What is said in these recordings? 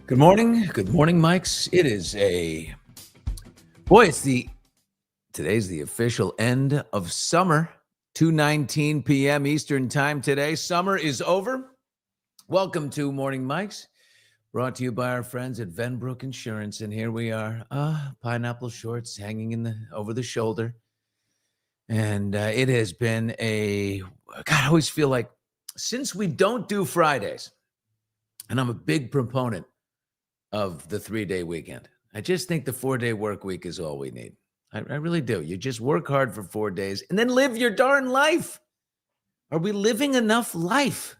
Good morning. Good morning, Mikes. It is today's the official end of summer, 2:19 p.m. Eastern time today. Summer is over. Welcome to Morning Mikes, brought to you by our friends at Venbrook Insurance. And here we are, pineapple shorts hanging over the shoulder. And it has been I always feel like since we don't do Fridays, and I'm a big proponent of the 3-day weekend. I just think the 4-day work week is all we need. I really do. You just work hard for 4 days and then live your darn life. Are we living enough life?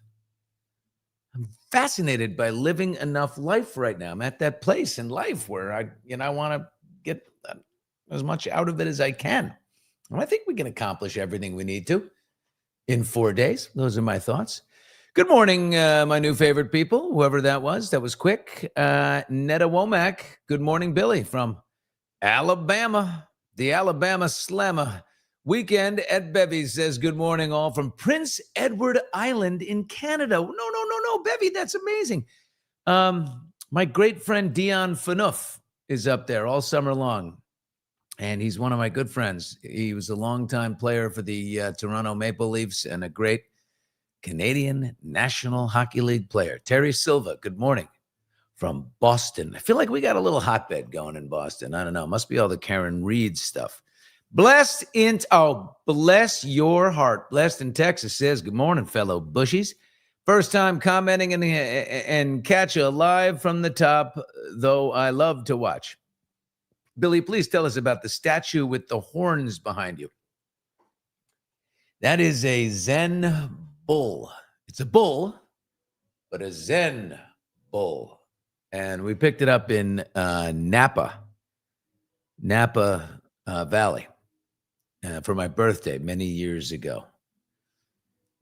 I'm fascinated by living enough life right now. I'm at that place in life where I want to get as much out of it as I can. And I think we can accomplish everything we need to in 4 days. Those are my thoughts. Good morning, my new favorite people, whoever that was. That was quick. Netta Womack. Good morning, Billy from Alabama. The Alabama Slammer weekend at Bevy says good morning all from Prince Edward Island in Canada. No, Bevy, that's amazing. My great friend Dion Phaneuf is up there all summer long, and he's one of my good friends. He was a longtime player for the Toronto Maple Leafs and a great Canadian National Hockey League player. Terry Silva, good morning from Boston. I feel like we got a little hotbed going in Boston. I don't know. Must be all the Karen Reed stuff. Bless your heart. Blessed in Texas says, good morning, fellow Bushies. First time commenting and catch a live from the top, though I love to watch. Billy, please tell us about the statue with the horns behind you. That is a Zen bull. It's a bull, but a Zen bull. And we picked it up in Napa Valley for my birthday many years ago.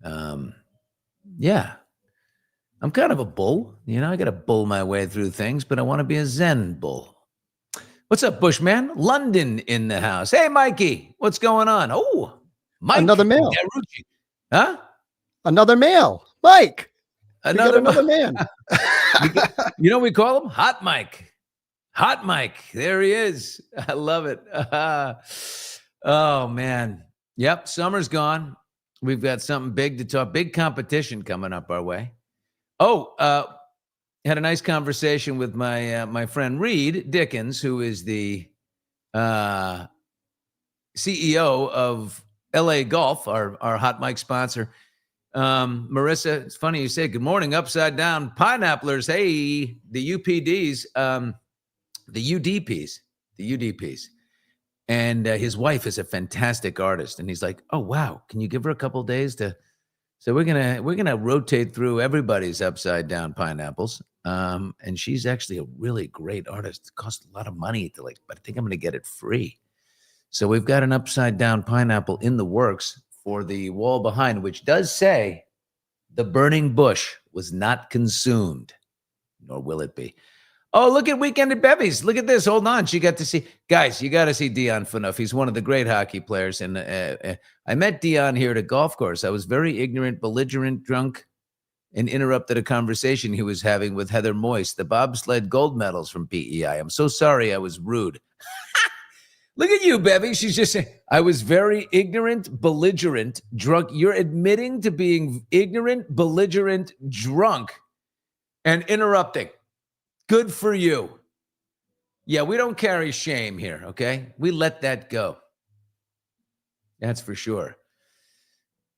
Yeah, I'm kind of a bull. I got to bull my way through things, but I want to be a Zen bull. What's up, Bushman? London in the house. Hey, Mikey, what's going on? Oh, Mike. Another male. Darucci. Huh? Another male. Mike. Another man. We call him Hot Mike. Hot Mike. There he is. I love it. Oh, man. Yep. Summer's gone. We've got something big to talk. Big competition coming up our way. Had a nice conversation with my friend Reed Dickens, who is the CEO of LA Golf, our Hot Mike sponsor. Marissa, it's funny you say good morning, upside down pineapplers. Hey, the UPDs, the UDPs. And his wife is a fantastic artist. And he's like, oh, wow, can you give her a couple days to? So we're gonna rotate through everybody's upside down pineapples. And she's actually a really great artist. It costs a lot of money but I think I'm gonna get it free. So we've got an upside down pineapple in the works for the wall behind, which does say the burning bush was not consumed, nor will it be. Oh, look at Weekend at Bevy's. Look at this. Hold on. She got to see. Guys, you got to see Dion Phaneuf. He's one of the great hockey players. And I met Dion here at a golf course. I was very ignorant, belligerent, drunk, and interrupted a conversation he was having with Heather Moyse, the bobsled gold medals from PEI. I'm so sorry I was rude. Look at you, Bevy. She's just saying, I was very ignorant, belligerent, drunk. You're admitting to being ignorant, belligerent, drunk, and interrupting. Good for you. Yeah, we don't carry shame here, okay? We let that go. That's for sure.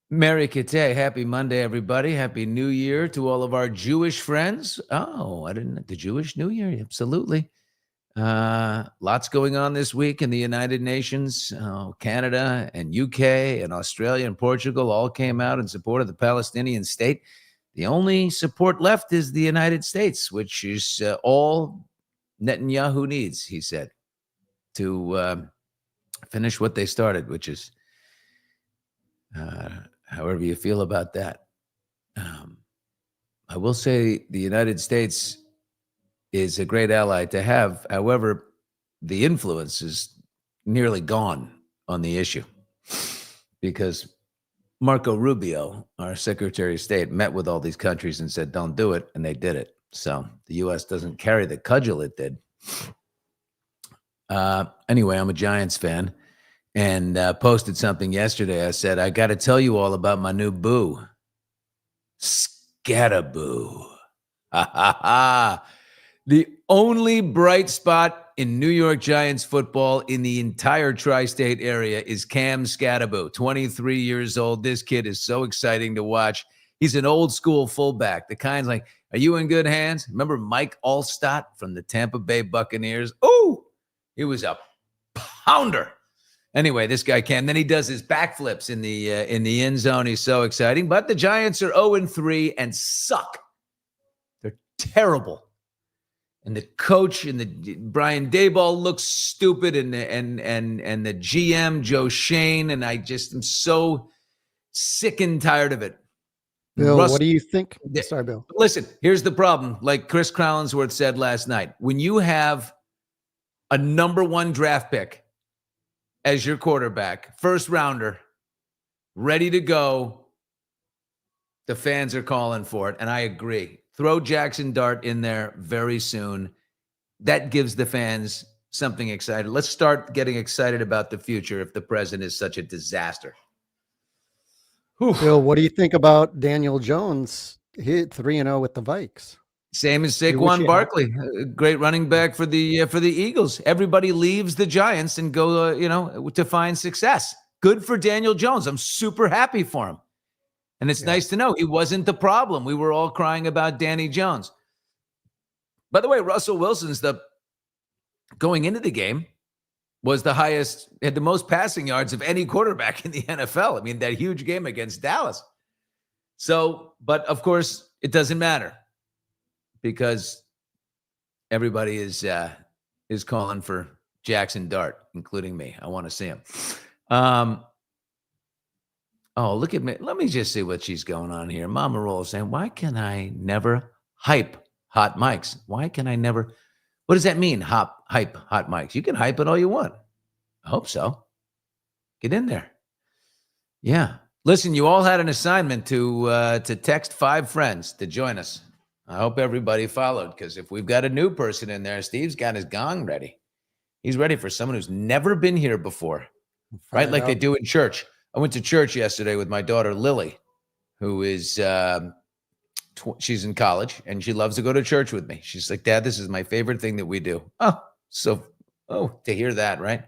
Mary Kate, happy Monday, everybody. Happy New Year to all of our Jewish friends. Oh, the Jewish New Year, absolutely. Lots going on this week in the United Nations. Canada and UK and Australia and Portugal all came out in support of the Palestinian state. The only support left is the United States, which is all Netanyahu needs, he said, to finish what they started, which is however you feel about that. I will say the United States is a great ally to have. However, the influence is nearly gone on the issue because Marco Rubio, our Secretary of State, met with all these countries and said, don't do it. And they did it. So the U.S. doesn't carry the cudgel it did. Anyway, I'm a Giants fan and posted something yesterday. I said, I got to tell you all about my new boo. Scataboo. Ha ha ha. The only bright spot in New York Giants football in the entire tri-state area is Cam Scataboo, 23 years old. This kid is so exciting to watch. He's an old school fullback, the kind like, are you in good hands? Remember Mike Allstott from the Tampa Bay Buccaneers? Oh, he was a pounder. Anyway, this guy can. Then he does his backflips in the end zone. He's so exciting. But the Giants are 0-3 and suck. They're terrible. And the coach and the Brian Daboll looks stupid, and the GM Joe Shane, and I just am so sick and tired of it. Bill, what do you think? Sorry, Bill. Listen, here's the problem. Like Chris Collinsworth said last night, when you have a number 1 draft pick as your quarterback, first rounder, ready to go, the fans are calling for it, and I agree. Throw Jackson Dart in there very soon. That gives the fans something excited. Let's start getting excited about the future if the president is such a disaster. Whew. Bill, what do you think about Daniel Jones? He hit 3-0 with the Vikes. Same as Saquon Barkley, a great running back for the Eagles. Everybody leaves the Giants and go, to find success. Good for Daniel Jones. I'm super happy for him. And it's nice to know he wasn't the problem. We were all crying about Danny Jones. By the way, Russell Wilson's going into the game was the highest, had the most passing yards of any quarterback in the NFL. I mean, that huge game against Dallas. So, but of course, it doesn't matter because everybody is calling for Jackson Dart, including me. I want to see him. Oh, look at me. Let me just see what she's going on here. Mama Roll saying, why can I never hype hot mics? Why can I never? What does that mean? Hype hot mics. You can hype it all you want. I hope so. Get in there. Yeah. Listen, you all had an assignment to text 5 friends to join us. I hope everybody followed, because if we've got a new person in there, Steve's got his gong ready. He's ready for someone who's never been here before, right? Like they do in church. I went to church yesterday with my daughter, Lily, who is, she's in college, and she loves to go to church with me. She's like, Dad, this is my favorite thing that we do. To hear that, right?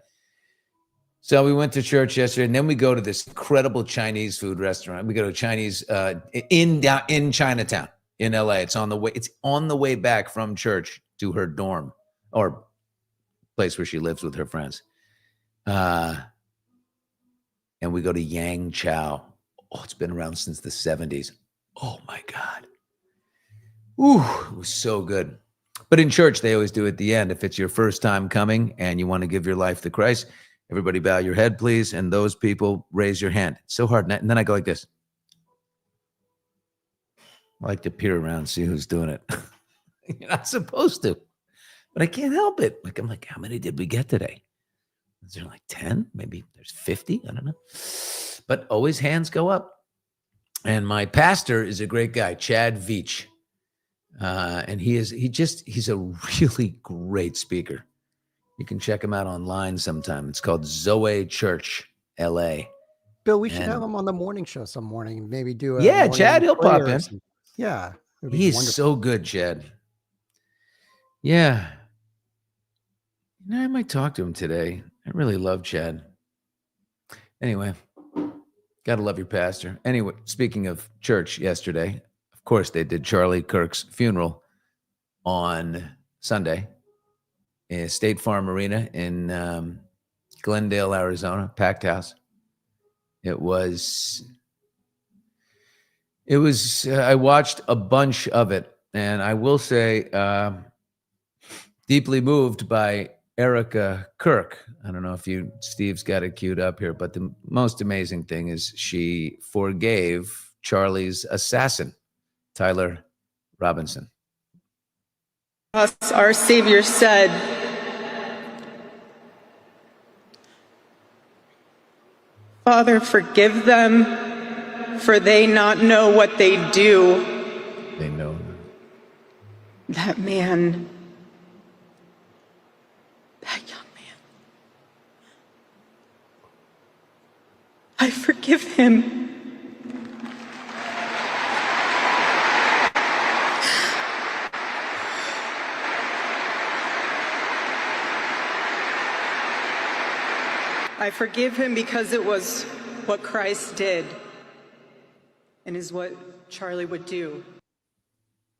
So we went to church yesterday, and then we go to this incredible Chinese food restaurant. We go to Chinese in Chinatown in LA. It's on the way back from church to her dorm or place where she lives with her friends. And we go to Yang Chow. Oh, it's been around since the 70s. Oh, my God. Ooh, it was so good. But in church, they always do at the end, if it's your first time coming and you want to give your life to Christ, everybody bow your head, please. And those people, raise your hand. It's so hard. And then I go like this. I like to peer around, see who's doing it. You're not supposed to. But I can't help it. I'm like, how many did we get today? Is there like 10? Maybe there's 50? I don't know. But always hands go up. And my pastor is a great guy, Chad Veach. And he's a really great speaker. You can check him out online sometime. It's called Zoe Church, LA. Bill, we should have him on the morning show some morning. Maybe do a Chad, he'll pop in. Yeah. He's so good, Chad. Yeah. I might talk to him today. I really love Chad. Anyway, gotta love your pastor. Anyway, speaking of church yesterday, of course, they did Charlie Kirk's funeral on Sunday in State Farm Arena in Glendale, Arizona, packed house. It was, I watched a bunch of it, and I will say, deeply moved by Erica Kirk. I don't know if Steve's got it queued up here, but the most amazing thing is she forgave Charlie's assassin, Tyler Robinson. Our Savior said, Father, forgive them, for they not know what they do. They know. that man, that young man. I forgive him. I forgive him because it was what Christ did and is what Charlie would do.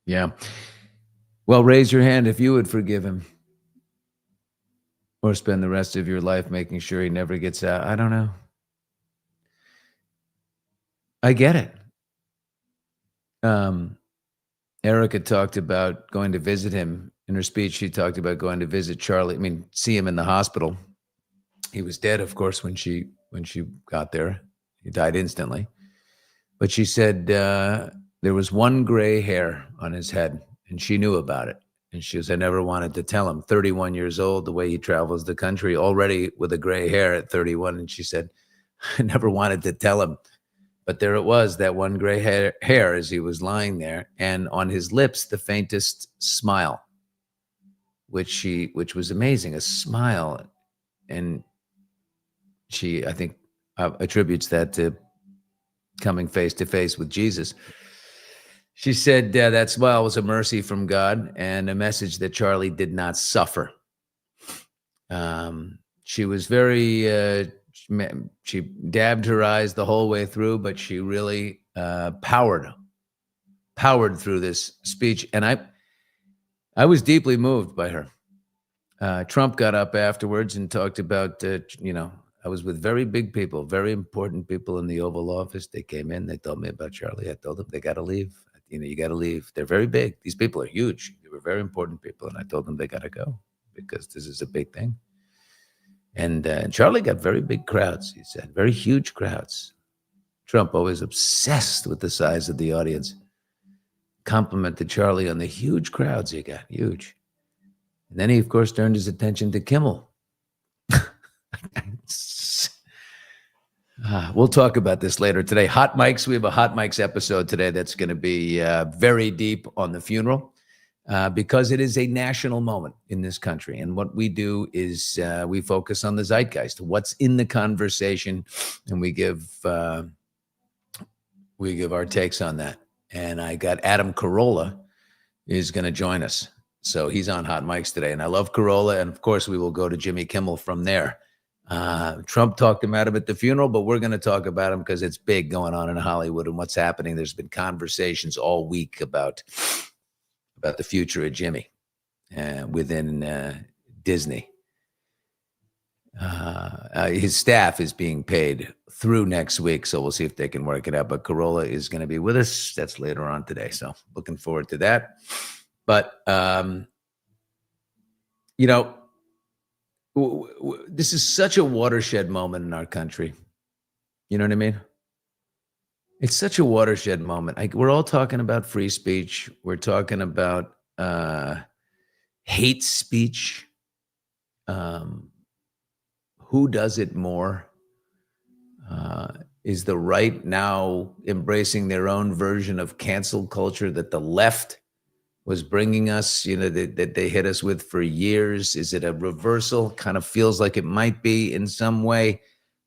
Yeah. Well, raise your hand if you would forgive him or spend the rest of your life making sure he never gets out. I don't know. I get it. Erica talked about going to visit him. In her speech, she talked about going to visit Charlie. See him in the hospital. He was dead, of course, when she got there. He died instantly. But she said there was one gray hair on his head, and she knew about it. And she goes, I never wanted to tell him. 31 years old, the way he travels the country, already with a gray hair at 31. And she said, I never wanted to tell him. But there it was, that one gray hair as he was lying there, and on his lips, the faintest smile, which was amazing, a smile. And she, I think, attributes that to coming face to face with Jesus. She said that smile was a mercy from God and a message that Charlie did not suffer. She was very, she dabbed her eyes the whole way through, but she really powered through this speech. And I was deeply moved by her. Trump got up afterwards and talked about, I was with very big people, very important people in the Oval Office. They came in, they told me about Charlie. I told them they got to leave. You got to leave. They're very big. These people are huge. They were very important people. And I told them they got to go because this is a big thing. And Charlie got very big crowds, he said, very huge crowds. Trump always obsessed with the size of the audience. Complimented Charlie on the huge crowds he got, huge. And then he, of course, turned his attention to Kimmel. We'll talk about this later today. Hot Mics. We have a Hot Mics episode today that's going to be very deep on the funeral because it is a national moment in this country. And what we do is we focus on the zeitgeist, what's in the conversation, and we give our takes on that. And I got Adam Carolla is going to join us. So he's on Hot Mics today. And I love Carolla. And of course, we will go to Jimmy Kimmel from there. Trump talked about him at the funeral, but we're going to talk about him because it's big going on in Hollywood and what's happening. There's been conversations all week about the future of Jimmy within Disney. His staff is being paid through next week, so we'll see if they can work it out. But Carolla is going to be with us. That's later on today, so looking forward to that. But, this is such a watershed moment in our country. You know what I mean? It's such a watershed moment. We're all talking about free speech. We're talking about hate speech. Who does it more? Is the right now embracing their own version of cancel culture that the left was bringing us, that they hit us with for years? Is it a reversal? Kind of feels like it might be in some way.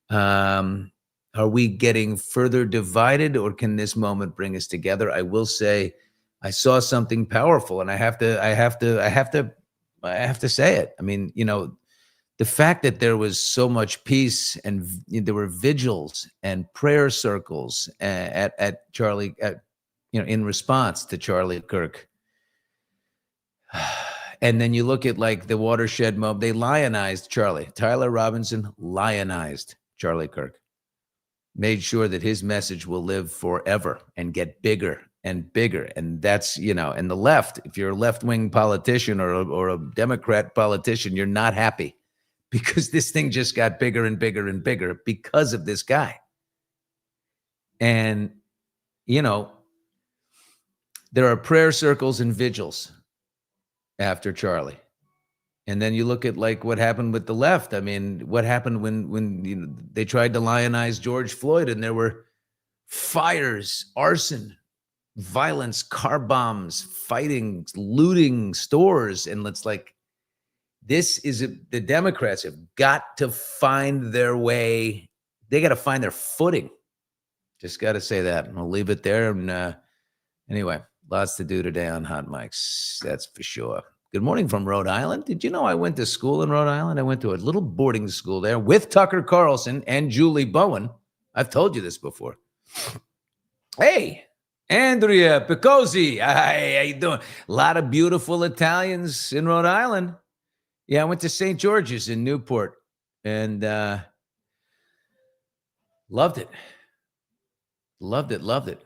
Are we getting further divided, or can this moment bring us together? I will say, I saw something powerful, and I have to say it. I mean, the fact that there was so much peace and there were vigils and prayer circles at Charlie, in response to Charlie Kirk. And then you look at like the watershed moment, they lionized Charlie. Tyler Robinson lionized Charlie Kirk, made sure that his message will live forever and get bigger and bigger. And that's, and the left, if you're a left-wing politician or a Democrat politician, you're not happy because this thing just got bigger and bigger and bigger because of this guy. And, there are prayer circles and vigils after Charlie. And then you look at like what happened with the left. I mean, what happened when they tried to lionize George Floyd and there were fires, arson, violence, car bombs, fighting, looting stores. And it's like, the Democrats have got to find their way. They got to find their footing. Just got to say that. And we'll leave it there. And anyway, lots to do today on Hot Mics. That's for sure. Good morning from Rhode Island. Did you know I went to school in Rhode Island? I went to a little boarding school there with Tucker Carlson and Julie Bowen. I've told you this before. Hey, Andrea Picozzi. Hi, how you doing? A lot of beautiful Italians in Rhode Island. Yeah, I went to St. George's in Newport and loved it. Loved it.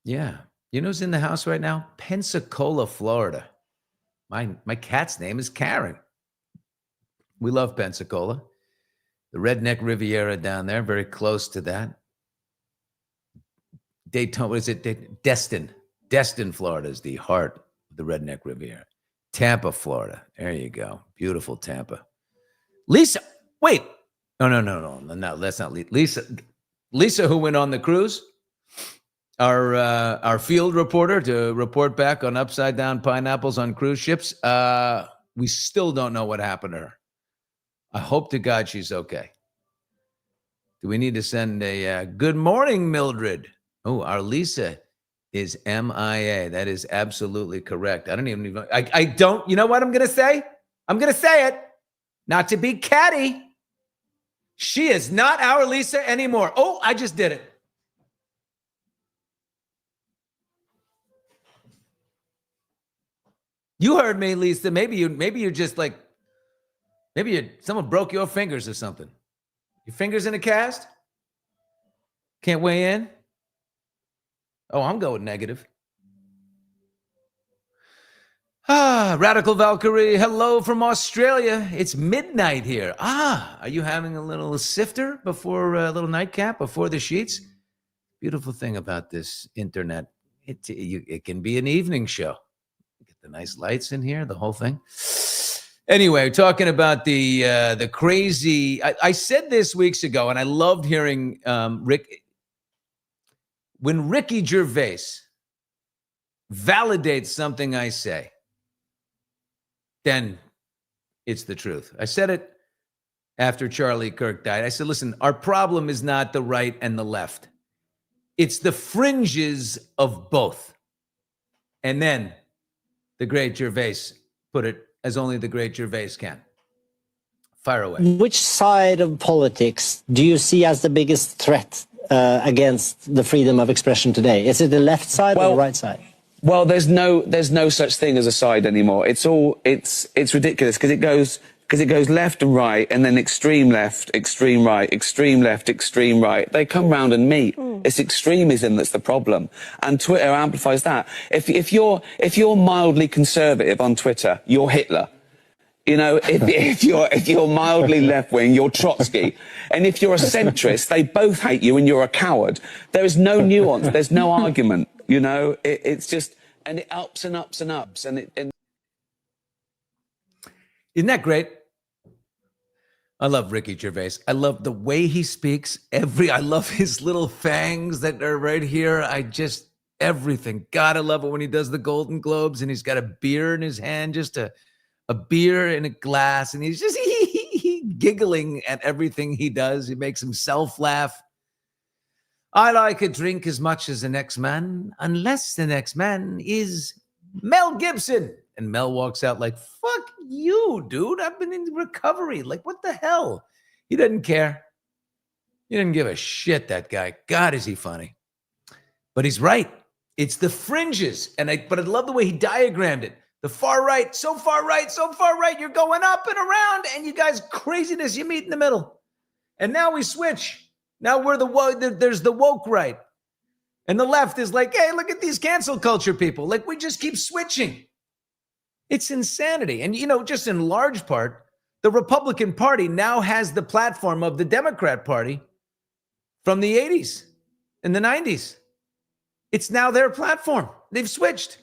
Yeah. You know who's in the house right now? Pensacola, Florida. My cat's name is Karen. We love Pensacola. The Redneck Riviera down there, very close to that. Daytona, what is it? Destin, Florida is the heart of the Redneck Riviera. Tampa, Florida. There you go. Beautiful Tampa. Lisa, wait. No, that's not Lisa. Lisa, who went on the cruise, our field reporter to report back on upside down pineapples on cruise ships. We still don't know what happened to her. I hope to God she's okay. Do we need to send a good morning, Mildred? Oh, our Lisa is MIA. That is absolutely correct. I don't, you know what I'm going to say? I'm going to say it. Not to be catty. She is not our Lisa anymore. Oh, I just did it. You heard me, Lisa. Maybe you're just like, someone broke your fingers or something. Your fingers in a cast? Can't weigh in? Oh, I'm going negative. Radical Valkyrie, hello from Australia. It's midnight here. Are you having a little sifter before a little nightcap before the sheets? Beautiful thing about this internet, it can be an evening show. Get the nice lights in here, the whole thing. Anyway, talking about the crazy. I said this weeks ago, and I loved hearing Rick. When Ricky Gervais validates something I say, then it's the truth. I said it after Charlie Kirk died. I said, listen, our problem is not the right and the left. It's the fringes of both. And then the great Gervais put it as only the great Gervais can. Fire away. Which side of politics do you see as the biggest threat against the freedom of expression today? Is it the left side or the right side? Well, there's no such thing as a side anymore. It's ridiculous because it goes left and right, and then extreme left, extreme right, extreme left, extreme right. They come round and meet. It's extremism that's the problem, and Twitter amplifies that. If you're mildly conservative on Twitter, you're Hitler. You know, if you're mildly left-wing, you're Trotsky. And if you're a centrist, they both hate you and you're a coward. There is no nuance. There's no argument. You know, it's just, and it ups and ups and ups. And Isn't that great? I love Ricky Gervais. I love the way he speaks. I love his little fangs that are right here. Everything. God, I love it when he does the Golden Globes and he's got a beer in his hand, just a beer in a glass, and he's just giggling at everything he does. He makes himself laugh. I like a drink as much as the next man, unless the next man is Mel Gibson. And Mel walks out like, fuck you, dude. I've been in recovery. Like, what the hell? He doesn't care. He didn't give a shit, that guy. God, is he funny. But he's right. It's the fringes. But I love the way he diagrammed it. The far right, so far right, so far right. You're going up and around, and you guys, craziness, you meet in the middle. And now we switch. Now there's the woke right. And the left is like, hey, look at these cancel culture people. Like, we just keep switching. It's insanity. And, you know, just in large part, the Republican Party now has the platform of the Democrat Party from the 80s and the 90s. It's now their platform. They've switched.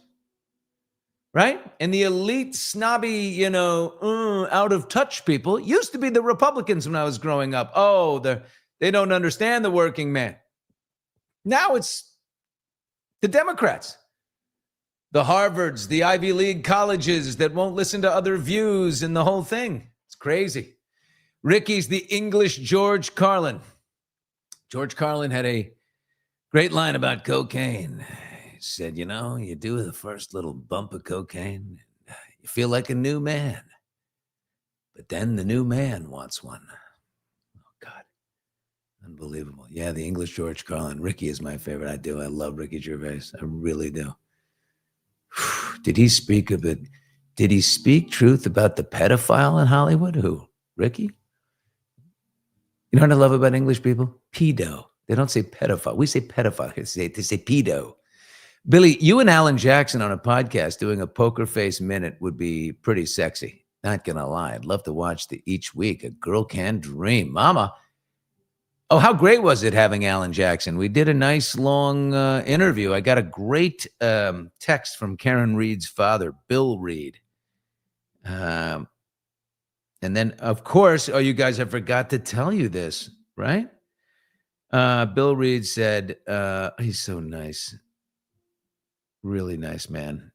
Right? And the elite, snobby, out of touch people used to be the Republicans when I was growing up. Oh, they don't understand the working man. Now it's the Democrats. the Harvards, the Ivy League colleges that won't listen to other views and the whole thing. It's crazy. Ricky's the English George Carlin. George Carlin had a great line about cocaine. He said, you know, you do the first little bump of cocaine, you feel like a new man. But then the new man wants one. Oh, God. Unbelievable. Yeah, the English George Carlin. Ricky is my favorite. I do. I love Ricky Gervais. I really do. Did he speak of it? Did he speak truth about the pedophile in Hollywood? Who? Ricky? You know what I love about English people? Pedo. They don't say pedophile. We say pedophile. They say pedo. Billy, you and Alan Jackson on a podcast doing a poker face minute would be pretty sexy. Not gonna lie. I'd love to watch each week. A girl can dream. Mama. Oh, how great was it having Alan Jackson? We did a nice long interview. I got a great text from Karen Reed's father, Bill Reed. And then, of course, you guys, I forgot to tell you this, right? Bill Reed said, he's so nice. Really nice man.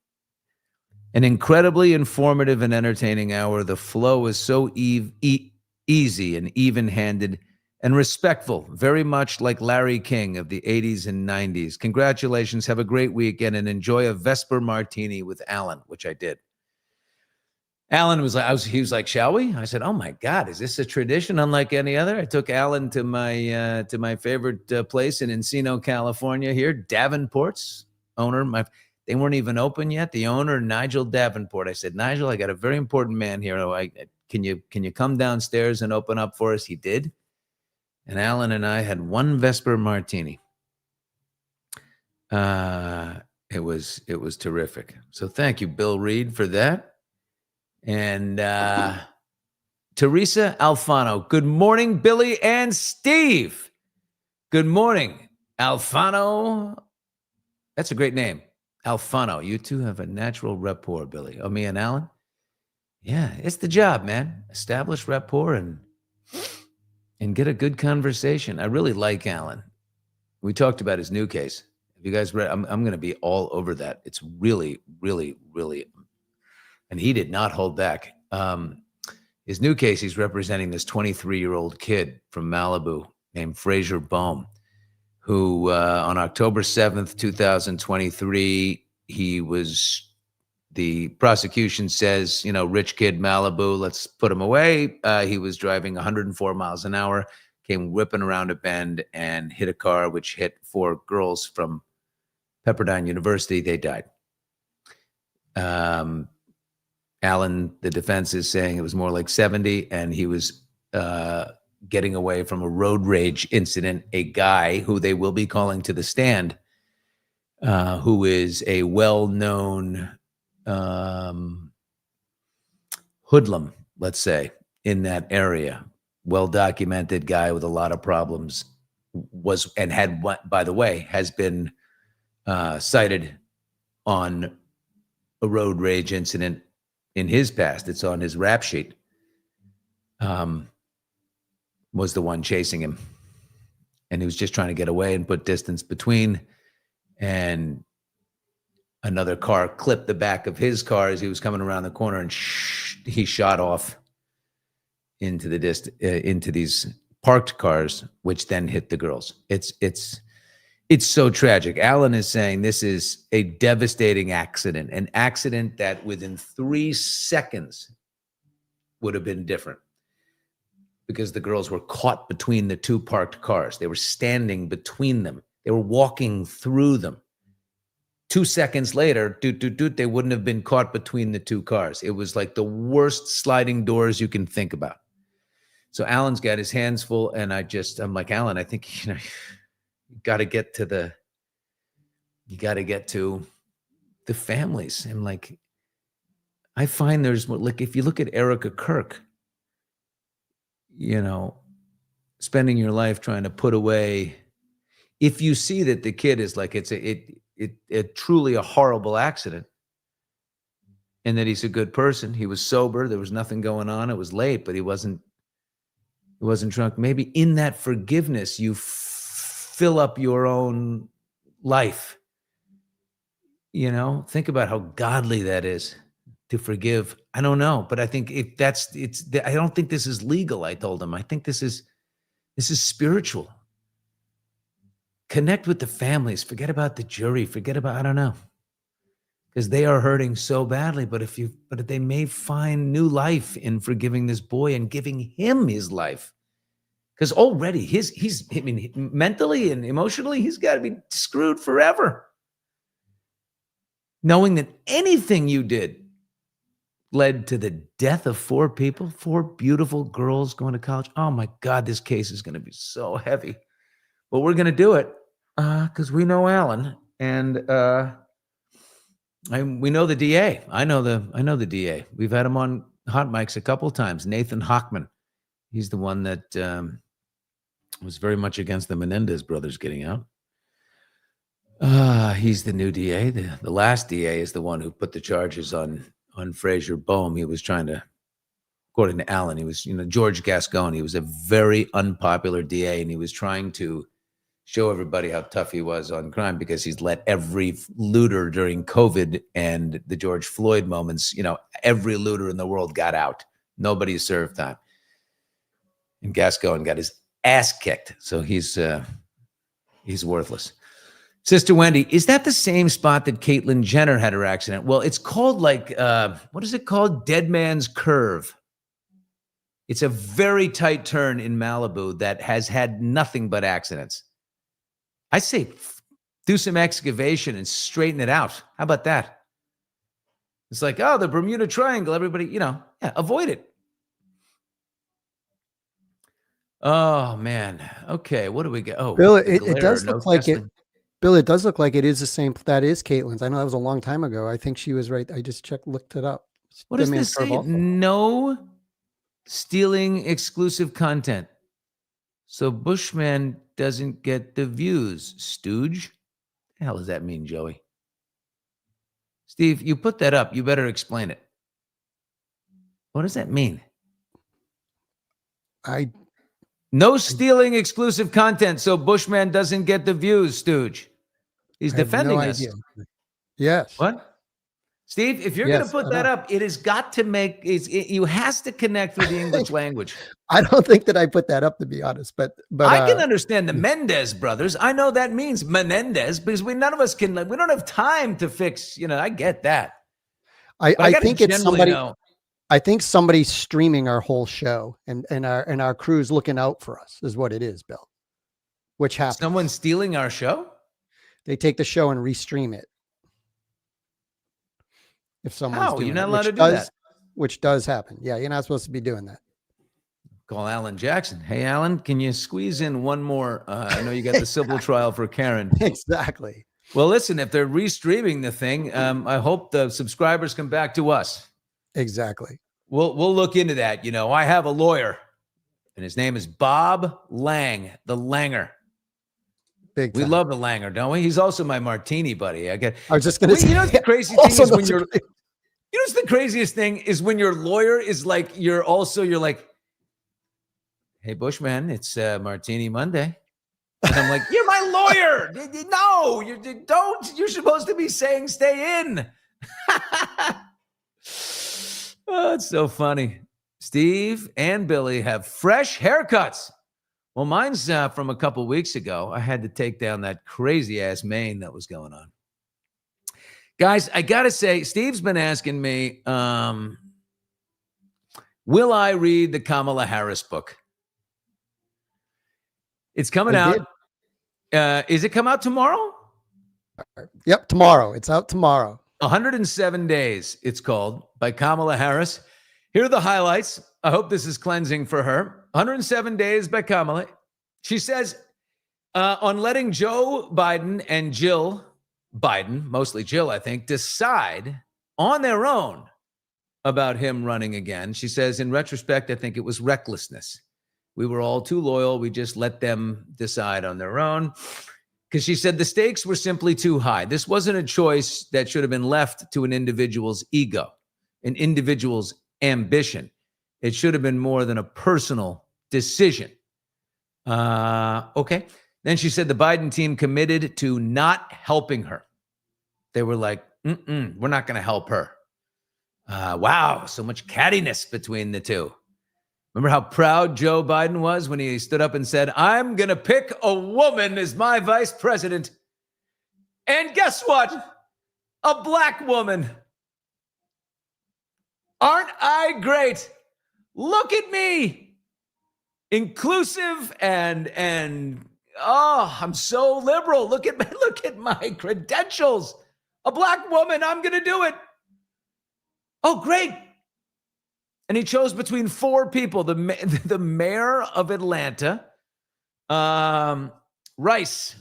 An incredibly informative and entertaining hour. The flow is so easy and even-handed and respectful, very much like Larry King of the 80s and 90s. Congratulations. Have a great weekend and enjoy a Vesper Martini with Alan, which I did. Alan was like, he was like, shall we? I said, oh my God, is this a tradition unlike any other? I took Alan to my favorite place in Encino, California here, Davenport's owner. They weren't even open yet. The owner, Nigel Davenport. I said, Nigel, I got a very important man here. Can you come downstairs and open up for us? He did. And Alan and I had one Vesper Martini. It was terrific. So thank you, Bill Reed, for that. And Teresa Alfano. Good morning, Billy and Steve. Good morning, Alfano. That's a great name, Alfano. You two have a natural rapport, Billy. Oh, me and Alan? Yeah, it's the job, man. Establish rapport and get a good conversation. I really like Alan. We talked about his new case. Have you guys read? I'm going to be all over that. It's really, really, really. And he did not hold back. His new case, he's representing this 23-year-old kid from Malibu named Fraser Bohm, who on October 7th, 2023, the prosecution says, rich kid, Malibu, let's put him away. He was driving 104 miles an hour, came whipping around a bend and hit a car, which hit 4 girls from Pepperdine University. They died. Alan, the defense is saying it was more like 70, and he was getting away from a road rage incident. A guy who they will be calling to the stand, who is a well-known hoodlum, let's say, in that area, well-documented guy with a lot of problems, has been cited on a road rage incident in his past. It's on his rap sheet. Was the one chasing him, and he was just trying to get away and put distance between, and another car clipped the back of his car as he was coming around the corner, and he shot off into into these parked cars, which then hit the girls. It's so tragic. Alan is saying this is a devastating accident, an accident that within 3 seconds would have been different, because the girls were caught between the 2 parked cars. They were standing between them. They were walking through them. 2 seconds later, they wouldn't have been caught between the 2 cars. It was like the worst sliding doors you can think about. So Alan's got his hands full, and I'm like, Alan, I think, you got to get to the families. And like, I find there's, like, if you look at Erica Kirk, spending your life trying to put away, if you see that the kid is like, it's truly a horrible accident, and that he's a good person. He was sober. There was nothing going on. It was late, but he wasn't drunk. Maybe in that forgiveness, you fill up your own life. think about how godly that is to forgive. I don't know, but I think I don't think this is legal. I told him, I think this is spiritual. Connect with the families. Forget about the jury. Forget about, I don't know, because they are hurting so badly. But if they may find new life in forgiving this boy and giving him his life. Because already mentally and emotionally, he's got to be screwed forever. Knowing that anything you did led to the death of 4 people, 4 beautiful girls going to college. Oh my God, this case is going to be so heavy. But we're going to do it because we know Alan and we know the DA. I know the DA. We've had him on hot mics a couple of times. Nathan Hochman. He's the one that was very much against the Menendez brothers getting out. He's the new DA. The last DA is the one who put the charges on Frazier Boehm. He was trying to, according to Alan, he was, George Gascon. He was a very unpopular DA, and he was trying to show everybody how tough he was on crime because he's let every looter during COVID and the George Floyd moments, every looter in the world got out. Nobody served time. And Gascon got his ass kicked. So he's worthless. Sister Wendy, is that the same spot that Caitlyn Jenner had her accident? Well, it's called what is it called? Dead Man's Curve. It's a very tight turn in Malibu that has had nothing but accidents. I say do some excavation and straighten it out. How about that? It's like, oh, the Bermuda Triangle. Everybody, avoid it. Oh, man. Okay, what do we get? Oh, Bill, it does look like it. Bill, it does look like it is the same. That is Caitlyn's. I know that was a long time ago. I think she was right. I just looked it up. What does this say? No stealing exclusive content. So Bushman doesn't get the views, stooge. What the hell does that mean, Joey? Steve, you put that up. You better explain it. What does that mean? No stealing exclusive content, so Bushman doesn't get the views, stooge. He's defending us. Yes. What? Steve, if you're going to put that up, it has got to you has to connect through the English language. I don't think that I put that up, to be honest, but I can understand the Mendez brothers. I know that means Menendez because none of us can, we don't have time to fix, I get that. I think it's somebody, I think somebody's streaming our whole show and our crew's looking out for us is what it is, Bill, which happens. Someone stealing our show? They take the show and restream it. If someone's doing you're not it, allowed to do that. Which does happen. Yeah, you're not supposed to be doing that. Call Alan Jackson. Hey, Alan, can you squeeze in one more? I know you got the civil trial for Karen. Exactly. Well, listen, if they're restreaming the thing, I hope the subscribers come back to us. Exactly. We'll look into that. I have a lawyer, and his name is Bob Lang, the Langer. Big time. We love the Langer, don't we? He's also my martini buddy. I was just going to say. The crazy thing is when you're. What's the craziest thing is when your lawyer is like you're like, hey Bushman, it's Martini Monday, and I'm like, you're my lawyer. No, you don't. You're supposed to be saying stay in. Oh, it's so funny. Steve and Billy have fresh haircuts. Well, mine's from a couple weeks ago. I had to take down that crazy ass mane that was going on. Guys, I got to say, Steve's been asking me, will I read the Kamala Harris book? It's coming out. Is it come out tomorrow? Yep, tomorrow. It's out tomorrow. 107 Days, it's called, by Kamala Harris. Here are the highlights. I hope this is cleansing for her. 107 Days by Kamala. She says, on letting Joe Biden and Jill Biden, mostly Jill, I think, decide on their own about him running again. She says, in retrospect, I think it was recklessness. We were all too loyal. We just let them decide on their own. Because she said the stakes were simply too high. This wasn't a choice that should have been left to an individual's ego, an individual's ambition. It should have been more than a personal decision. Okay. Then she said the Biden team committed to not helping her. They were like, we're not going to help her. Wow, so much cattiness between the two. Remember how proud Joe Biden was when he stood up and said, I'm going to pick a woman as my vice president. And guess what? A black woman. Aren't I great? Look at me. Inclusive and I'm so liberal. Look at my credentials. A black woman, I'm going to do it. Oh, great. And he chose between four people, the mayor of Atlanta, Rice,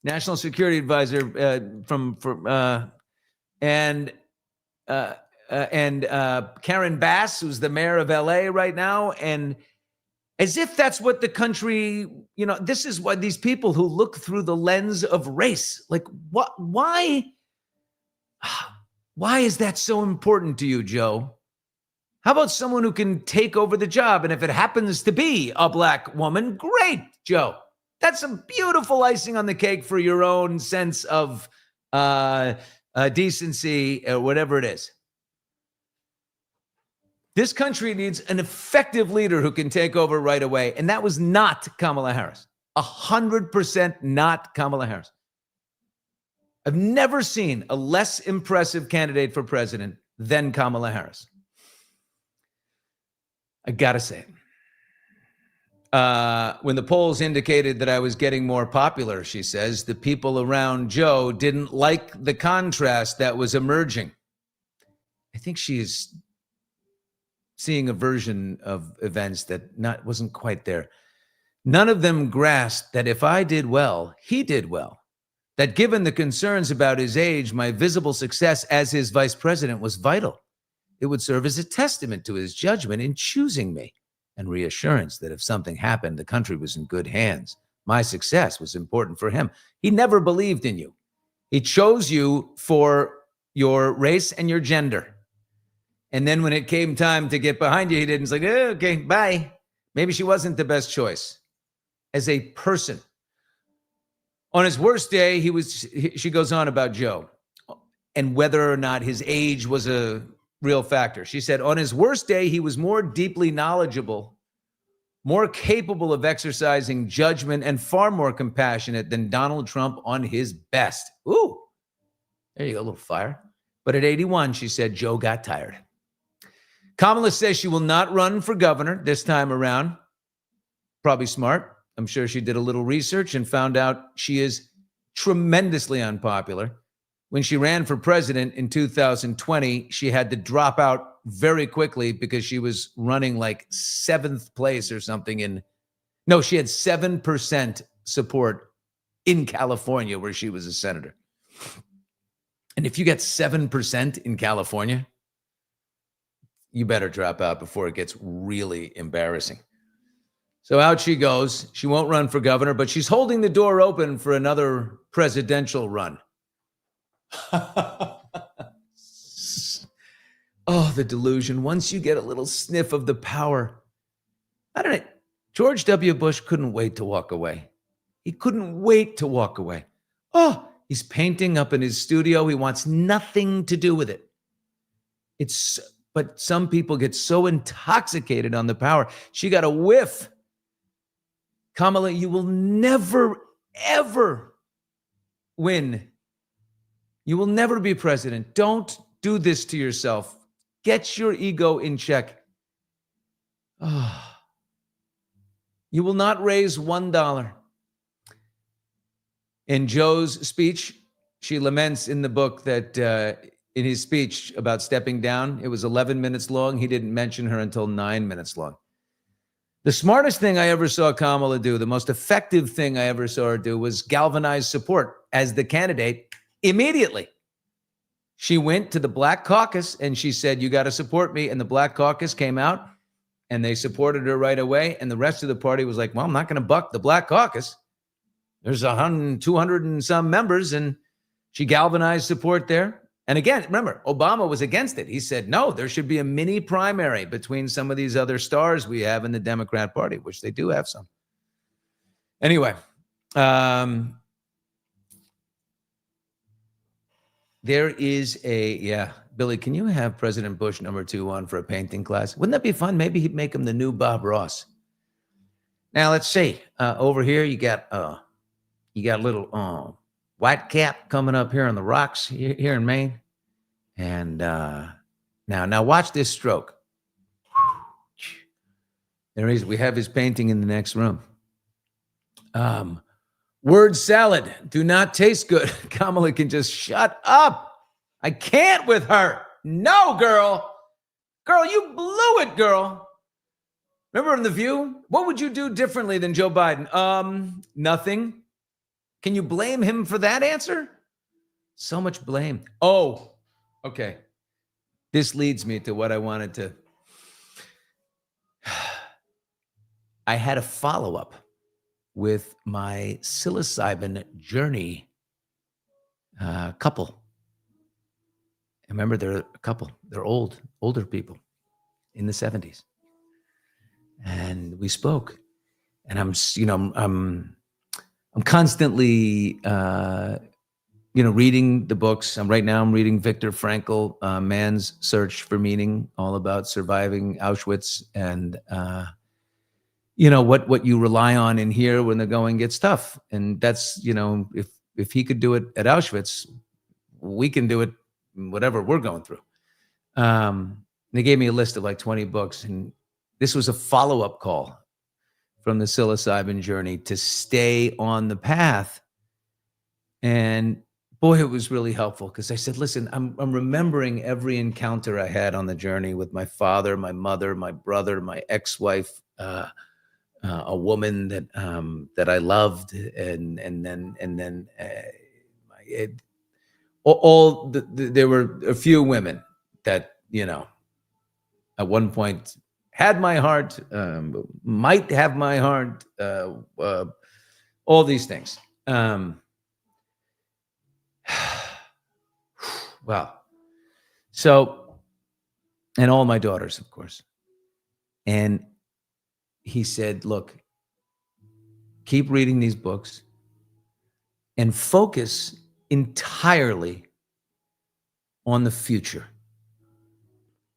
national security advisor and Karen Bass, who's the mayor of LA right now. And as if that's what the country, this is why these people who look through the lens of race, like what, why is that so important to you, Joe? How about someone who can take over the job? And if it happens to be a black woman, great, Joe. That's some beautiful icing on the cake for your own sense of decency or whatever it is. This country needs an effective leader who can take over right away. And that was not Kamala Harris. 100% not Kamala Harris. I've never seen a less impressive candidate for president than Kamala Harris. I gotta say it. When the polls indicated that I was getting more popular, she says, the people around Joe didn't like the contrast that was emerging. I think she's seeing a version of events that wasn't quite there. None of them grasped that if I did well, he did well. That given the concerns about his age, my visible success as his vice president was vital. It would serve as a testament to his judgment in choosing me and reassurance that if something happened, the country was in good hands. My success was important for him. He never believed in you. He chose you for your race and your gender. And then when it came time to get behind you, he didn't say, oh, okay, bye. Maybe she wasn't the best choice as a person. On his worst day, she goes on about Joe and whether or not his age was a real factor. She said, on his worst day, he was more deeply knowledgeable, more capable of exercising judgment, and far more compassionate than Donald Trump on his best. Ooh, there you go, a little fire. But at 81, she said, Joe got tired. Kamala says she will not run for governor this time around. Probably smart. I'm sure she did a little research and found out she is tremendously unpopular. When she ran for president in 2020, she had to drop out very quickly because she was running like 7th place or something she had 7% support in California where she was a senator. And if you get 7% in California, you better drop out before it gets really embarrassing. So out she goes. She won't run for governor, but she's holding the door open for another presidential run. Oh, the delusion. Once you get a little sniff of the power. I don't know. George W. Bush couldn't wait to walk away. He couldn't wait to walk away. Oh, he's painting up in his studio. He wants nothing to do with it. But some people get so intoxicated on the power. She got a whiff. Kamala, you will never, ever win. You will never be president. Don't do this to yourself. Get your ego in check. Oh. You will not raise $1. In Joe's speech, she laments in the book that in his speech about stepping down, it was 11 minutes long. He didn't mention her until 9 minutes long. The smartest thing I ever saw Kamala do, the most effective thing I ever saw her do, was galvanize support as the candidate immediately. She went to the Black Caucus and she said, you got to support me. And the Black Caucus came out and they supported her right away. And the rest of the party was like, well, I'm not going to buck the Black Caucus. There's 200 and some members, and she galvanized support there. And again, remember, Obama was against it. He said, no, there should be a mini primary between some of these other stars we have in the Democrat Party, which they do have some. Anyway, There is Billy, can you have President Bush #2 on for a painting class? Wouldn't that be fun? Maybe he'd make him the new Bob Ross. Now let's see. Over here, you got a little white cap coming up here on the rocks here in Maine. And now watch this stroke. There he is. We have his painting in the next room. Word salad do not taste good. Kamala can just shut up. I can't with her. No, girl. Girl, you blew it, girl. Remember in The View? What would you do differently than Joe Biden? Nothing. Can you blame him for that answer? So much blame. Oh, okay. This leads me to what I wanted to. I had a follow-up with my psilocybin journey couple. Remember, they're a couple. They're older people in the 70s. And we spoke. And I'm constantly, reading the books. I'm reading Viktor Frankl, Man's Search for Meaning, all about surviving Auschwitz and, what you rely on in here when the going gets tough. And that's, if he could do it at Auschwitz, we can do it whatever we're going through. They gave me a list of like 20 books, and this was a follow-up call from the psilocybin journey to stay on the path. And boy, it was really helpful because I said, listen, I'm remembering every encounter I had on the journey with my father, my mother, my brother, my ex-wife, a woman that I loved, and then there were a few women that at one point had my heart, might have my heart, all these things. Well, so, and all my daughters, of course. And he said, look, keep reading these books and focus entirely on the future.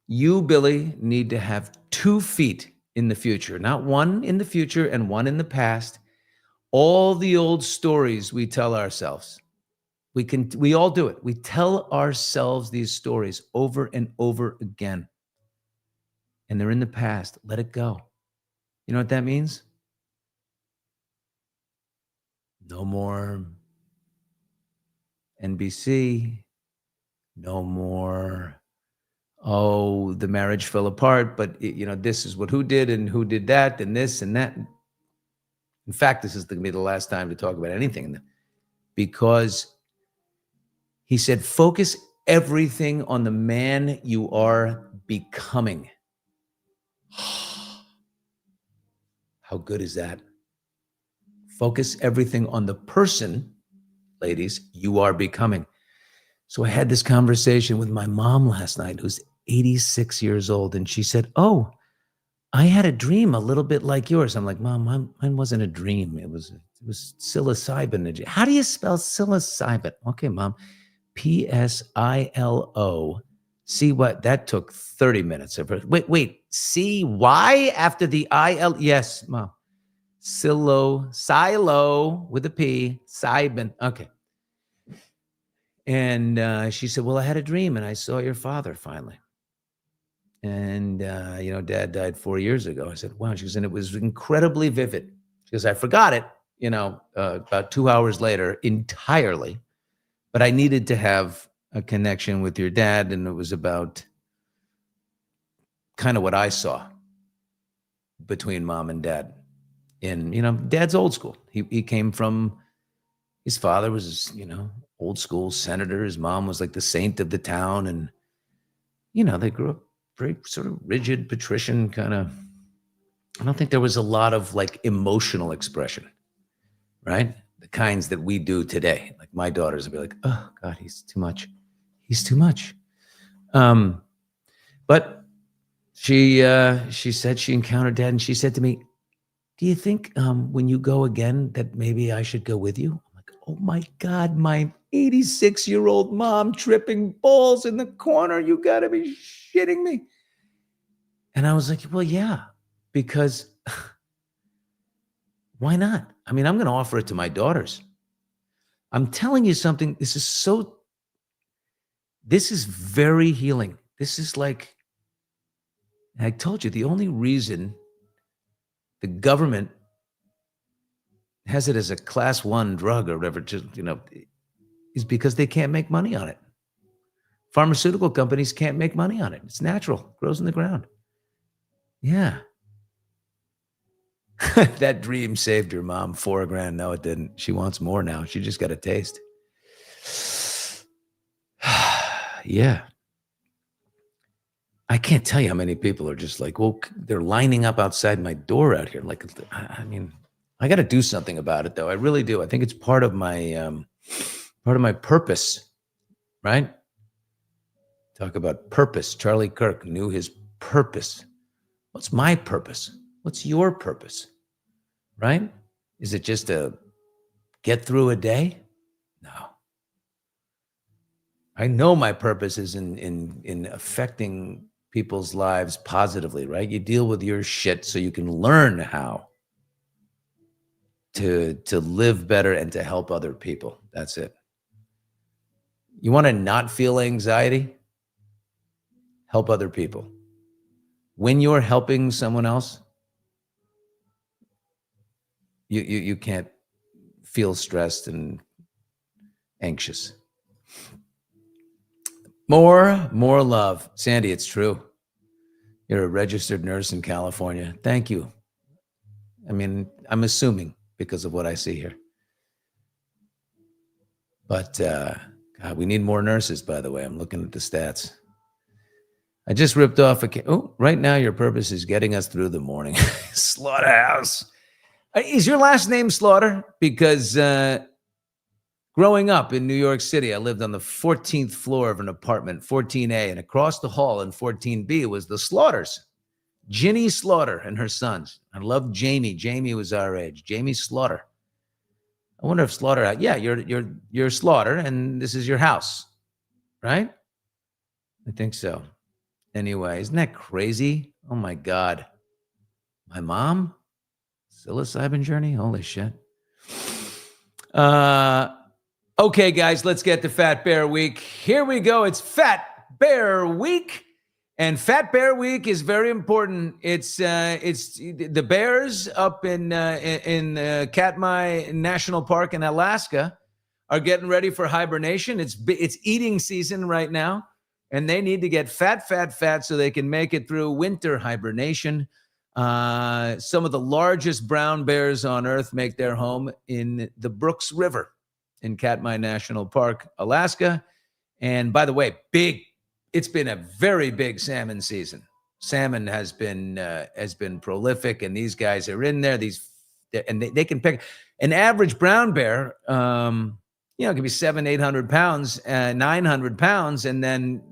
You, Billy, need to have 2 feet in the future, not one in the future and one in the past. All the old stories we tell ourselves, we all do it. We tell ourselves these stories over and over again. And they're in the past. Let it go. You know what that means? No more NBC. No more, the marriage fell apart, but this is who did and who did that and this and that. In fact, this is going to be the last time to talk about anything, because he said, focus everything on the man you are becoming. How good is that? Focus everything on the person, ladies, you are becoming. So I had this conversation with my mom last night, who's 86 years old, and she said, oh, I had a dream a little bit like yours. I'm like, Mom, mine wasn't a dream. It was psilocybin. How do you spell psilocybin? Okay, Mom, Psilo. See what? That took 30 minutes. Wait, C-Y after the I-L? Yes, Mom. Silo with a P, Cybin. Okay. And she said, well, I had a dream and I saw your father finally. And, Dad died 4 years ago. I said, wow. She goes, and it was incredibly vivid. She goes, I forgot it, about 2 hours later entirely. But I needed to have a connection with your dad. And it was about kind of what I saw between Mom and Dad. And, Dad's old school. He came from, his father was, old school senator. His mom was like the saint of the town. And, they grew up very sort of rigid, patrician kind of. I don't think there was a lot of like emotional expression, right? The kinds that we do today. Like my daughters would be like, oh God, he's too much. He's too much. But she said she encountered Dad, and she said to me, do you think when you go again that maybe I should go with you? I'm like, oh my God, my 86-year-old mom tripping balls in the corner. You got to be shitting me. And I was like, well, yeah, because why not? I mean, I'm going to offer it to my daughters. I'm telling you something. This is very healing. This is like, I told you, the only reason the government has it as a class 1 drug or whatever, just, is because they can't make money on it. Pharmaceutical companies can't make money on it. It's natural, grows in the ground. Yeah. That dream saved your mom $4,000. No, it didn't. She wants more now. She just got a taste. Yeah. I can't tell you how many people are just like, well, they're lining up outside my door out here. Like, I mean, I got to do something about it, though. I really do. I think it's part of my purpose, right? Talk about purpose. Charlie Kirk knew his purpose. What's my purpose? What's your purpose? Right? Is it just to get through a day? No. I know my purpose is in affecting people's lives positively, right? You deal with your shit so you can learn how to live better and to help other people. That's it. You want to not feel anxiety? Help other people. When you're helping someone else, you can't feel stressed and anxious. More love. Sandy, it's true. You're a registered nurse in California. Thank you. I mean, I'm assuming because of what I see here. But God, we need more nurses, by the way. I'm looking at the stats. I just ripped off right now your purpose is getting us through the morning. Slaughterhouse. Is your last name Slaughter? Because growing up in New York City, I lived on the 14th floor of an apartment, 14A, and across the hall in 14B was the Slaughters. Ginny Slaughter and her sons. I loved Jamie. Jamie was our age. Jamie Slaughter. I wonder if Slaughter, yeah, you're Slaughter, and this is your house, right? I think so. Anyway, isn't that crazy? Oh my God. My mom? Psilocybin journey? Holy shit. Okay, guys, let's get to Fat Bear Week. Here we go. It's Fat Bear Week. And Fat Bear Week is very important. It's the bears up in Katmai National Park in Alaska are getting ready for hibernation. It's eating season right now, and they need to get fat so they can make it through winter hibernation. Some of the largest brown bears on Earth make their home in the Brooks River in Katmai National Park, Alaska. And by the way, it's been a very big salmon season. Salmon has been prolific, and these guys are in there. And they can pick an average brown bear. It could be 700-800 pounds, 900 pounds, and then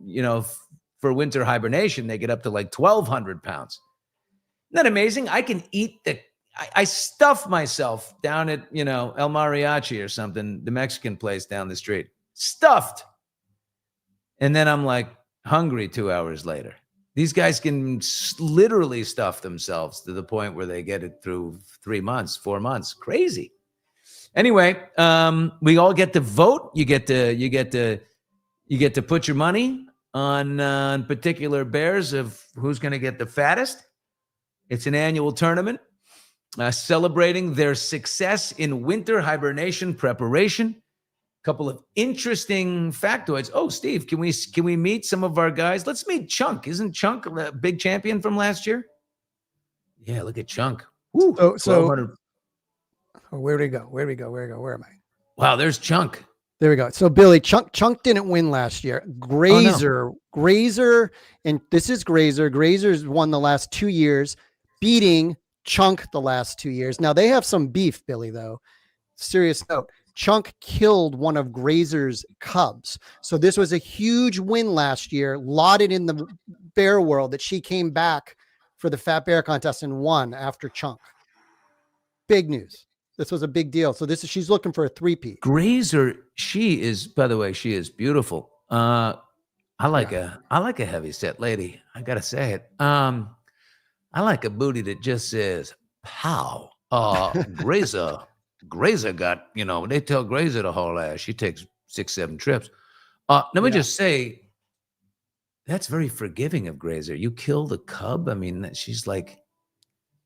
for winter hibernation they get up to like 1,200 pounds. Isn't that amazing? I can eat I stuff myself down at El Mariachi or something, the Mexican place down the street, stuffed, and then I'm like hungry 2 hours later. These guys can literally stuff themselves to the point where they get it through 3 months, 4 months. Crazy. Anyway, we all get to vote. You get to put your money on particular bears of who's going to get the fattest. It's an annual tournament celebrating their success in winter hibernation preparation. Couple of interesting factoids. Oh, Steve, can we meet some of our guys? Let's meet Chunk. Isn't Chunk a big champion from last year? Yeah, look at Chunk. Woo, so where we go? Where am I? Wow, there's Chunk. There we go. So Billy, Chunk didn't win last year. Grazer, and this is Grazer. Grazer's won the last 2 years, beating Chunk the last 2 years. Now they have some beef, Billy, though. Serious note. Chunk killed one of Grazer's cubs. So this was a huge win last year, lauded in the bear world, that she came back for the Fat Bear contest and won after Chunk. Big news. This was a big deal. So she's looking for a three-peat. Grazer, she is, by the way, she is beautiful. I like a heavy set lady. I gotta say it. I like a booty that just says pow. Grazer got, they tell Grazer to haul ass. She takes 6-7 trips. Let me just say, that's very forgiving of Grazer. You kill the cub. I mean, she's like,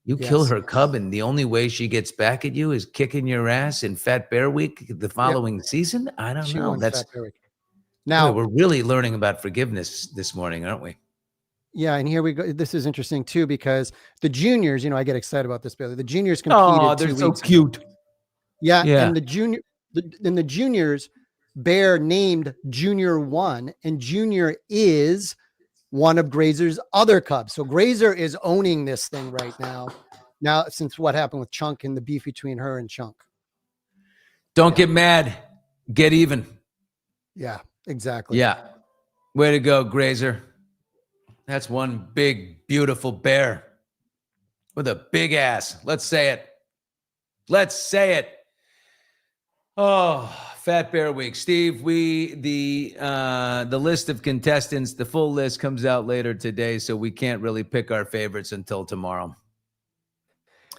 you kill her cub, and the only way she gets back at you is kicking your ass in Fat Bear Week the following season. I don't know. That's now we're really learning about forgiveness this morning, aren't we? Yeah, and here we go. This is interesting too, because the juniors, I get excited about this, Billy. The juniors competed. Oh, they're so cute. Yeah, and the juniors, Bear named Junior 1, and Junior is one of Grazer's other cubs. So Grazer is owning this thing right now. Now, since what happened with Chunk and the beef between her and Chunk. Don't get mad. Get even. Yeah, exactly. Yeah. Way to go, Grazer. That's one big, beautiful bear with a big ass. Let's say it. Let's say it. Oh, Fat Bear Week. Steve, the list of contestants, the full list comes out later today, so we can't really pick our favorites until tomorrow.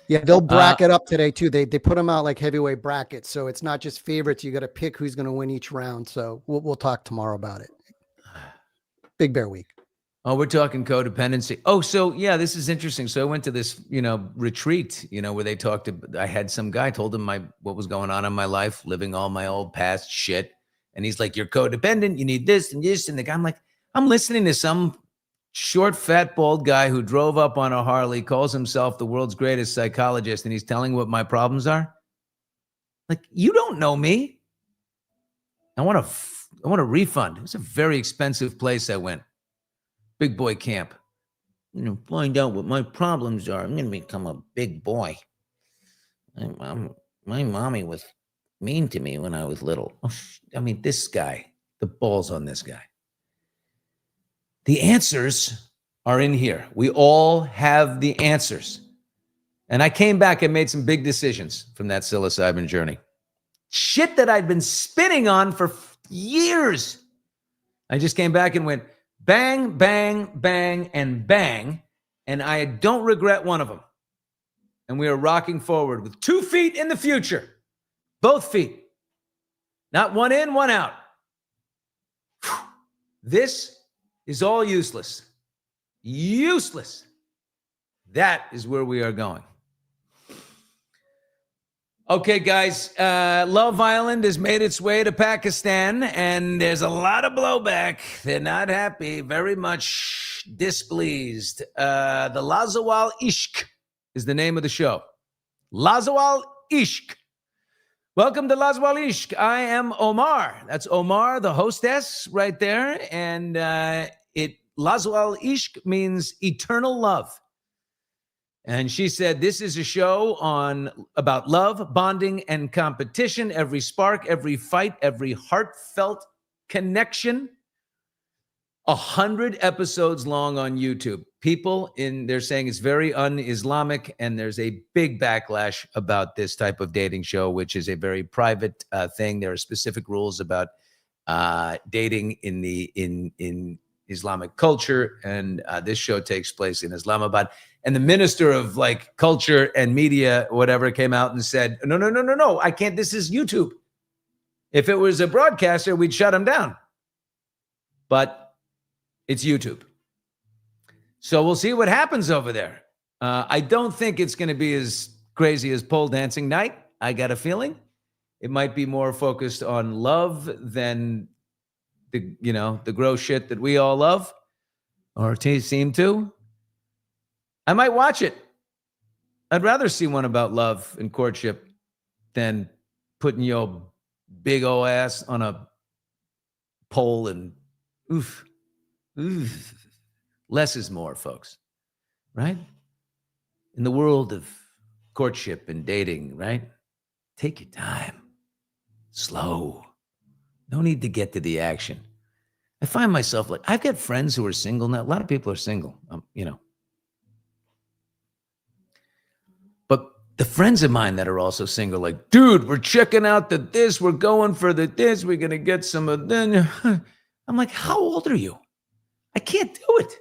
Yeah, they'll bracket up today too. They put them out like heavyweight brackets, so it's not just favorites. You got to pick who's going to win each round. So we'll talk tomorrow about it. Big Bear Week. Oh, we're talking codependency. Oh, so yeah, this is interesting. So I went to this, retreat, where they talked I had some guy told him what was going on in my life, living all my old past shit. And he's like, you're codependent. You need this and this. And the guy, I'm like, I'm listening to some short, fat, bald guy who drove up on a Harley, calls himself the world's greatest psychologist. And he's telling what my problems are. Like, you don't know me. I want a refund. It was a very expensive place I went. Big boy camp. Find out what my problems are. I'm going to become a big boy. My mommy was mean to me when I was little. I mean, this guy, the balls on this guy. The answers are in here. We all have the answers. And I came back and made some big decisions from that psilocybin journey. Shit that I'd been spinning on for years. I just came back and went, bang, bang, bang, and bang. And I don't regret one of them. And we are rocking forward with 2 feet in the future. Both feet. Not one in, one out. This is all useless. Useless. That is where we are going. Okay, guys, Love Island has made its way to Pakistan, and there's a lot of blowback. They're not happy, very much displeased. The Lazawal Ishq is the name of the show. Lazawal Ishq. Welcome to Lazawal Ishq. I am Omar. That's Omar, the hostess right there. And Lazawal Ishq means eternal love. And she said, this is a show about love, bonding, and competition. Every spark, every fight, every heartfelt connection. 100 episodes long on YouTube. They're saying it's very un-Islamic, and there's a big backlash about this type of dating show, which is a very private thing. There are specific rules about dating in Islamic culture, and this show takes place in Islamabad. And the minister of culture and media, whatever, came out and said, no, I can't. This is YouTube. If it was a broadcaster, we'd shut him down. But it's YouTube. So we'll see what happens over there. I don't think it's going to be as crazy as pole dancing night. I got a feeling it might be more focused on love than the gross shit that we all love, or seem to. I might watch it. I'd rather see one about love and courtship than putting your big old ass on a pole and oof. Less is more, folks, right? In the world of courtship and dating, right? Take your time. Slow. No need to get to the action. I find myself I've got friends who are single now. A lot of people are single, But the friends of mine that are also single, like, dude, we're checking out the this, we're going for the this, we're gonna get some of then. I'm like, how old are you? I can't do it.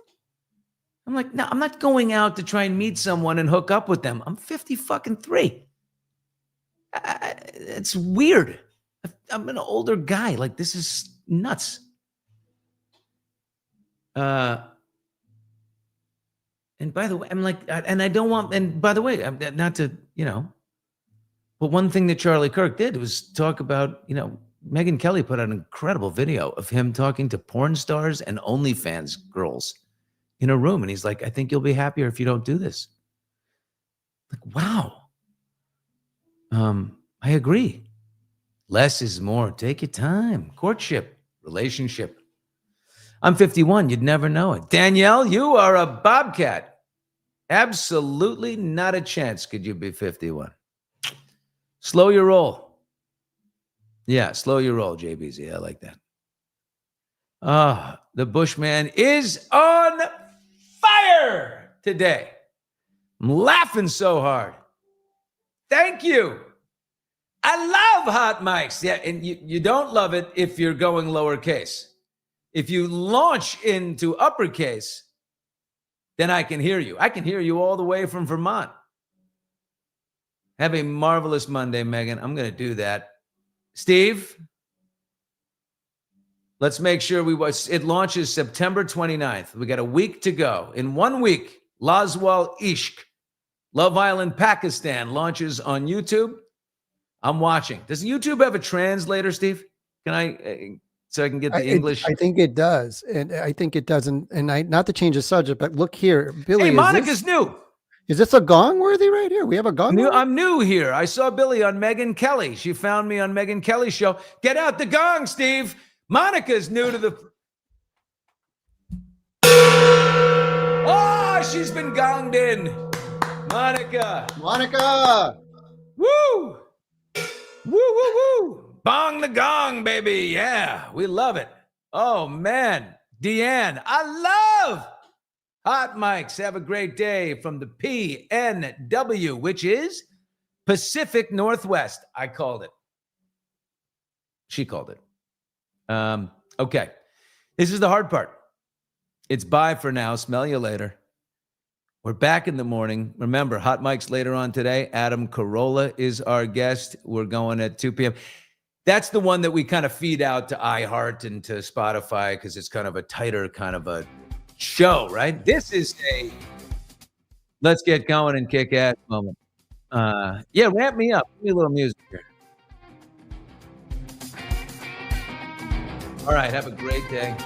I'm like, no, I'm not going out to try and meet someone and hook up with them. I'm 50 fucking 3. It's weird. I'm an older guy. Like, this is nuts. And by the way, I'm like, and I don't want, and by the way, I'm not to, but one thing that Charlie Kirk did was talk about, Megyn Kelly put out an incredible video of him talking to porn stars and OnlyFans girls in a room. And he's like, I think you'll be happier if you don't do this. Like, wow. I agree. Less is more. Take your time. Courtship, relationship. I'm 51. You'd never know it. Danielle, you are a bobcat. Absolutely not a chance could you be 51. Slow your roll. Yeah, slow your roll, JBZ. I like that. The Bushman is on fire today. I'm laughing so hard. Thank you. I love hot mics. Yeah, and you don't love it if you're going lowercase. If you launch into uppercase, then I can hear you. I can hear you all the way from Vermont. Have a marvelous Monday, Megan. I'm going to do that. Steve, let's make sure it launches September 29th. We got a week to go. In 1 week, Laswal Ishq, Love Island, Pakistan launches on YouTube. I'm watching. Does YouTube have a translator, Steve? Can I, so I can get the English? I think it does. And I think it doesn't. And not to change the subject, but look here, Billy. Hey, Monica's new. Is this a Gong worthy right here? We have a Gong. I'm new here. I saw Billy on Megyn Kelly. She found me on Megyn Kelly's show. Get out the gong, Steve. Monica's new to the. Oh, she's been gonged in. Monica. Woo. Woo, woo, woo. Bong the gong, baby. Yeah, we love it. Oh, man. Deanne, I love hot mics. Have a great day from the PNW, which is Pacific Northwest. I called it. She called it. Okay. This is the hard part. It's bye for now. Smell you later. We're back in the morning. Remember, hot mics later on today. Adam Carolla is our guest. We're going at 2 p.m. That's the one that we kind of feed out to iHeart and to Spotify because it's kind of a tighter kind of a show, right? This is a let's get going and kick ass moment. Yeah, ramp me up. Give me a little music here. All right, have a great day.